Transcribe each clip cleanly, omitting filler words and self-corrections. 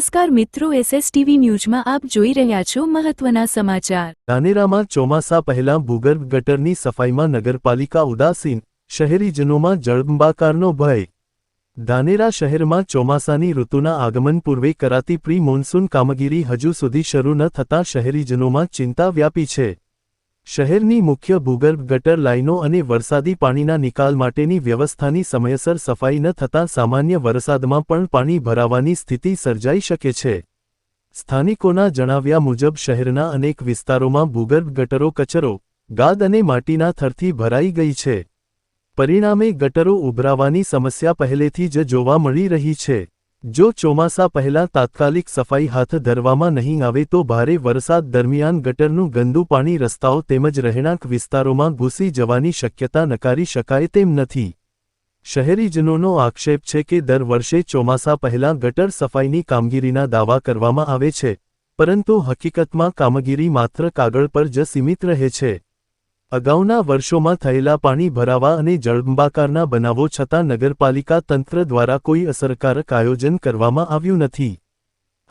નમસ્કાર મિત્રો, એસએસટીવી ન્યૂઝમાં આપ જોઈ રહ્યા છો મહત્વના સમાચાર। ધાનેરામાં ચોમાસા પહેલા ભૂગર્ભ ગટરની સફાઈમાં નગરપાલિકા ઉદાસીન, શહેરીજનોમાં જળબંબાકારનો ભય। ધાનેરા શહેરમાં ચોમાસાની ઋતુના આગમન પૂર્વે કરાતી પ્રી મોન્સૂન કામગીરી હજુ સુધી શરૂ ન થતાં શહેરીજનોમાં ચિંતા વ્યાપી છે। શહેરની મુખ્ય ભૂગર્ભ ગટર લાઇનો અને વરસાદી પાણીના નિકાલ માટેની વ્યવસ્થાની સમયસર સફાઈ ન થતાં સામાન્ય વરસાદમાં પણ પાણી ભરાવાની સ્થિતિ સર્જાઈ શકે છે। સ્થાનિકોના જણાવ્યા મુજબ શહેરના અનેક વિસ્તારોમાં ભૂગર્ભ ગટરો કચરો, ગાદ અને માટીના થરથી ભરાઈ ગઈ છે। પરિણામે ગટરો ઉભરાવાની સમસ્યા પહેલેથી જ જોવા મળી રહી છે। જો ચોમાસા પહેલા તાત્કાલિક સફાઈ હાથ ધરવામાં નહીં આવે તો ભારે વરસાદ દરમિયાન ગટરનું ગંદુ પાણી રસ્તાઓ તેમજ રહેણાંક વિસ્તારોમાં ઘૂસી જવાની શક્યતા નકારી શકાય તેમ નથી। શહેરીજનોનો આક્ષેપ છે કે દર વર્ષે ચોમાસા પહેલા ગટર સફાઈની કામગીરીના દાવા કરવામાં આવે છે, પરંતુ હકીકતમાં કામગીરી માત્ર કાગળ પર જ સીમિત રહે છે। અગાઉના વર્ષોમાં થયેલા પાણી ભરાવા અને જળબંબાકારના બનાવો છતાં નગરપાલિકા તંત્ર દ્વારા કોઈ અસરકારક આયોજન કરવામાં આવ્યું નથી।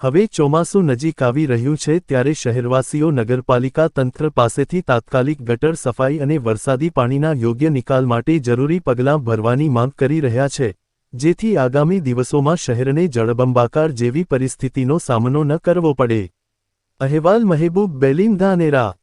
હવે ચોમાસું નજીક આવી રહ્યું છે ત્યારે શહેરવાસીઓ નગરપાલિકા તંત્ર પાસેથી તાત્કાલિક ગટર સફાઈ અને વરસાદી પાણીના યોગ્ય નિકાલ માટે જરૂરી પગલાં ભરવાની માંગ કરી રહ્યા છે, જેથી આગામી દિવસોમાં શહેરને જળબંબાકાર જેવી પરિસ્થિતિનો સામનો ન કરવો પડે। અહેવાલ મહેબૂબ બેલીમ, ધાનેરા।